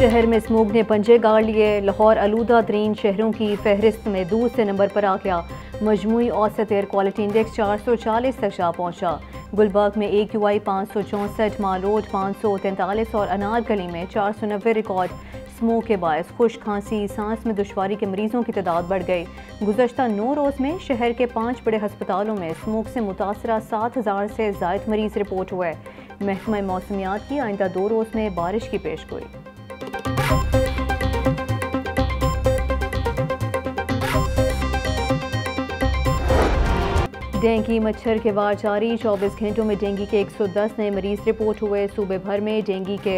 शहर में स्मोक ने पंजे गाड़ लिए। लाहौर आलूदा तरीन शहरों की फहरिस्त में दूर से नंबर पर आ गया। मजमूई औसत एयर क्वालिटी इंडेक्स 440 तक जा पहुंचा। गुलबर्ग में AQI 564, माल रोड 543 और अनारकली में 490 रिकॉर्ड। स्मोक के बायस खुश खांसी, सांस में दुश्वारी के मरीजों की तादाद बढ़ गई। गुज़श्ता 9 रोज़ में शहर के 5 बड़े हस्पतालों में स्मोक से मुतासरा 7000 से ज़ायद मरीज रिपोर्ट हुए। महकमा मौसमियात की आइंदा 2 रोज़ में बारिश की पेशगोई। डेंगू मच्छर के वार जारी। 24 घंटों में डेंगू के 110 नए मरीज रिपोर्ट हुए। सूबे भर में डेंगू के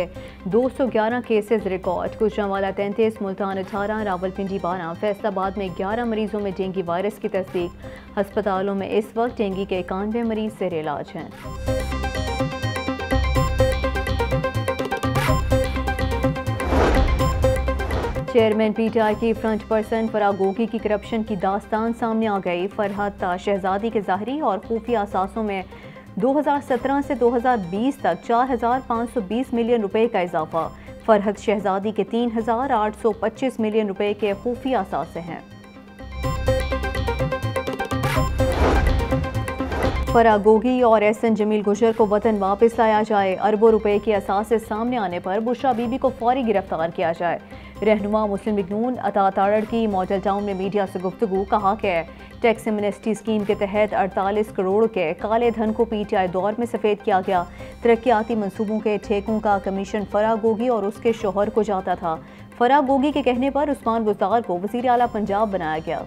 211 केसेस रिकॉर्ड। गुजरांवाला 33, मुल्तान 18, रावलपिंडी 12, फैसलाबाद में 11 मरीजों में डेंगू वायरस की तस्दीक। अस्पतालों में इस वक्त डेंगू के 91 मरीज जेर इलाज हैं। चेयरमैन PTI की फ्रंट पर्सन फराग गोगी की करप्शन की दास्तान सामने आ गई। फरहत शहजादी के ज़ाहरी और खुफिया असासों में 2017 से 2020 तक 4520 मिलियन रुपए का इजाफा। फरहत शहजादी के 3825 मिलियन रुपए के खुफिया असासे हैं। फराग गोगी और SN जमील गुजर को वतन वापस लाया जाए। अरबों रुपए के असासे सामने आने पर बुशरा बीबी को फौरी गिरफ्तार किया जाए। रहनुमा मुस्लिम लीग नून अता तारड़ की मॉडल टाउन में मीडिया से गुफ्तगू। कहा कि टैक्स एमनेस्टी स्कीम के तहत 48 करोड़ के काले धन को PTI दौर में सफ़ेद किया गया। तरक्याती मनसूबों के ठेकों का कमीशन फराग गोगी और उसके शोहर को जाता था। फराग गोगी के कहने पर उस्मान बुज़दार को वज़ीर आला पंजाब बनाया गया।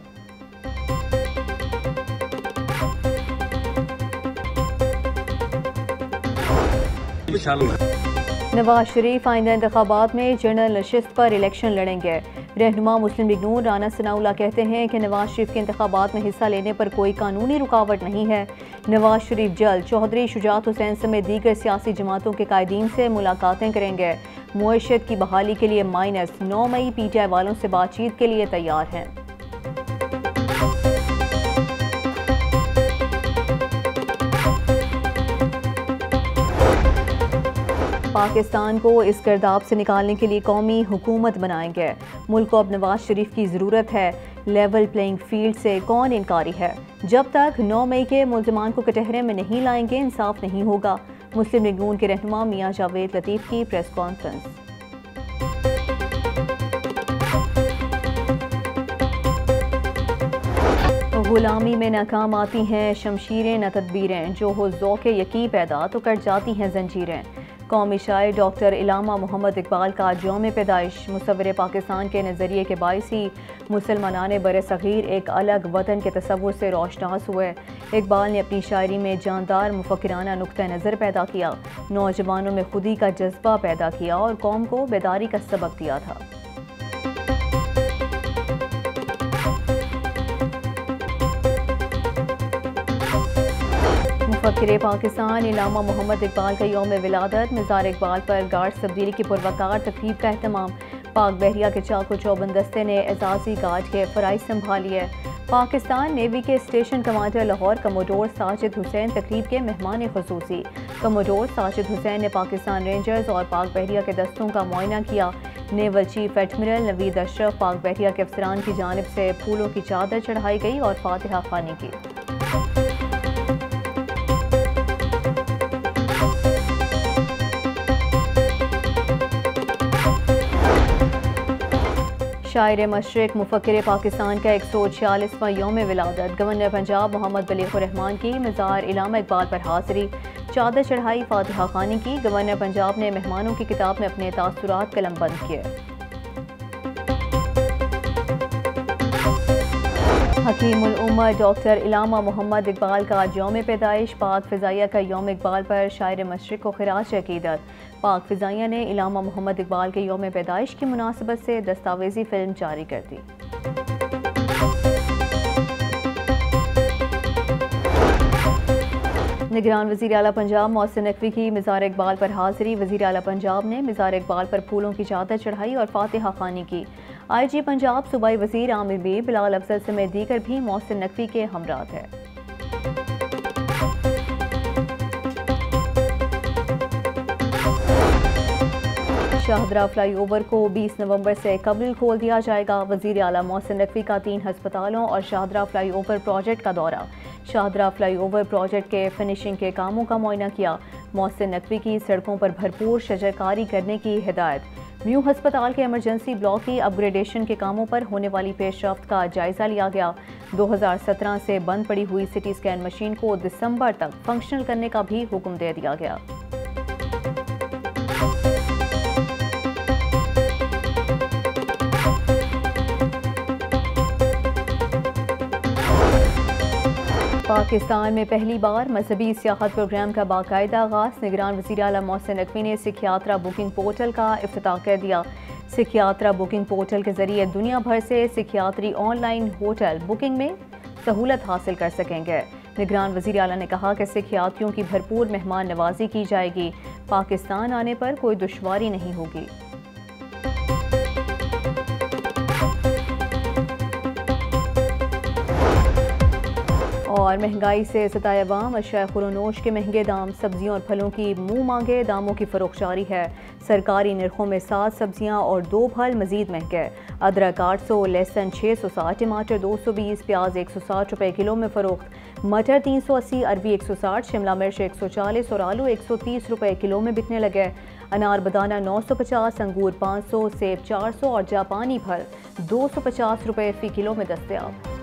नवाज शरीफ आइंदा इंतखाबात में जनरल नशिस्त पर इलेक्शन लड़ेंगे। रहनुमा मुस्लिम लीग नून राना सनाउल्लाह कहते हैं कि नवाज शरीफ के इंतखाबात में हिस्सा लेने पर कोई कानूनी रुकावट नहीं है। नवाज शरीफ जल्द चौधरी शुजात हुसैन समेत दीगर सियासी जमातों के कायदीन से मुलाकातें करेंगे। मुआशत की बहाली के लिए -9 मई PTI वालों से बातचीत के लिए तैयार हैं। पाकिस्तान को इस गर्दाब से निकालने के लिए कौमी हुकूमत बनाएंगे। मुल्क को अब नवाज शरीफ की ज़रूरत है। लेवल प्लेइंग फील्ड से कौन इनकारी है। जब तक 9 मई के मुल्ज़िमान को कटहरे में नहीं लाएंगे इंसाफ नहीं होगा। मुस्लिम लीग नून के रहनुमा मियां जावेद लतीफ़ की प्रेस कॉन्फ्रेंस। गुलामी में नाकाम आती हैं शमशीरें न तदबीरें, जो हो ज़ौक़े यकी पैदा तो कट जाती हैं जंजीरें। कौमी शायर डॉक्टर इलामा मोहम्मद इकबाल का यौम पैदाइश। मुसव्विर पाकिस्तान के नज़रिए के बाइस ही मुसलमानान बर सग़ीर एक अलग वतन के तसव्वुर से रोशनास हुए। इकबाल ने अपनी शायरी में जानदार मुफक्किराना नुक्ता नज़र पैदा किया, नौजवानों में खुदी का जज्बा पैदा किया और कौम को बेदारी का सबक दिया था। मुफक्किर पाकिस्तान इलामा मोहम्मद इकबाल का यौम विलादत। मज़ार इकबाल पर गार्ड्स तब्दीली की पुरवकार तकरीब का अहतमाम। पाक बहरिया के चाको चौबंद दस्ते ने एजाज़ी गार्ड के फ़राइज़ संभालिए। पाकिस्तान नेवी के station commander Lahore commodore Sajid Hussain तकरीब के मेहमान ख़ुसूसी। कमोडोर साजिद हुसैन ने पाकिस्तान रेंजर्स और पाक बहरिया के दस्तों का मुआयना किया। Naval chief admiral Naveed Ashraf पाक बहरिया के अफसरान की जानिब से फूलों की चादर चढ़ाई गई और फातिहा ख़्वानी की। शायर मशरिक मुफक्किर पाकिस्तान का 146वां यौम विलादत। गवर्नर पंजाब मोहम्मद बलीग़ुर रहमान की मज़ार इलामा इकबाल पर हाज़री, चादर चढ़ाई, फातिहा ख़्वानी की। गवर्नर पंजाब ने मेहमानों की किताब में अपने तासुरात कलमबंद किए। हकीमुल उम्मत डॉक्टर इलामा मोहम्मद इकबाल का यौम पैदाइश। पाक फ़िज़ाइया का यौम इकबाल पर शायर मशरिक को ख़िराज अक़ीदत। पाक फ़िज़ाइया ने इलामा मोहम्मद इकबाल के यौम पैदाइश की मुनासिबत से दस्तावेज़ी फ़िल्म जारी कर दी। निगरान वज़ीर आला पंजाब मोहसिन नकवी की मज़ार इकबाल पर हाज़री। वज़ीर आला पंजाब ने मज़ार इकबाल पर फूलों की चादर चढ़ाई और फातिहा ख़्वानी की। IG पंजाब सूबाई वज़ीर आमिर बी बिलाल अफजल समेत दीगर भी मोहसिन नकवी के हमराह है। शाहदरा फ्लाईओवर को 20 नवंबर से कबल खोल दिया जाएगा। वज़ीर आला मोहसिन नकवी का 3 हस्पतालों और शाहदरा फ्लाईओवर प्रोजेक्ट का दौरा। शाहदरा फ्लाईओवर प्रोजेक्ट के फिनिशिंग के कामों का मुआयना किया। मोहसिन नकवी की सड़कों पर भरपूर शजरकारी करने की हिदायत। म्यू हस्पताल के इमरजेंसी ब्लॉक की अपग्रेडेशन के कामों पर होने वाली पेशरफ्त का जायजा लिया गया। 2017 से बंद पड़ी हुई सिटी स्कैन मशीन को दिसंबर तक फंक्शनल करने का भी हुक्म दे दिया गया। पाकिस्तान में पहली बार मजहबी सियाहत प्रोग्राम का बाकायदा आगाज। निगरान वज़ीर आला मोहसिन नकवी ने सिख यात्रा बुकिंग पोर्टल का इफ्तिताह कर दिया। सिख यात्रा बुकिंग पोर्टल के जरिए दुनिया भर से सिख यात्री ऑनलाइन होटल बुकिंग में सहूलत हासिल कर सकेंगे। निगरान वज़ीर आला ने कहा कि सिख यात्रियों की भरपूर मेहमान नवाजी की जाएगी। पाकिस्तान आने पर कोई दुश्वारी नहीं होगी। और महंगाई से सताए अवाम, अशिया खुरोनोश के महंगे दाम। सब्जियों और फलों की मुंह मांगे दामों की फरोख्त जारी है। सरकारी नरखों में 7 सब्जियां और 2 फल मजीद महंगे। अदरक 800, लहसुन 660, टमाटर 220, प्याज 160 रुपए किलो में फरोख्त। मटर 380, अरबी 160, शिमला मिर्च 140 और आलू 130 रुपए किलो में बिकने लगे। अनार बदाना 950, अंगूर 500, सेब 400 और जापानी फल 250 रुपए फी किलो में दस्तयाब।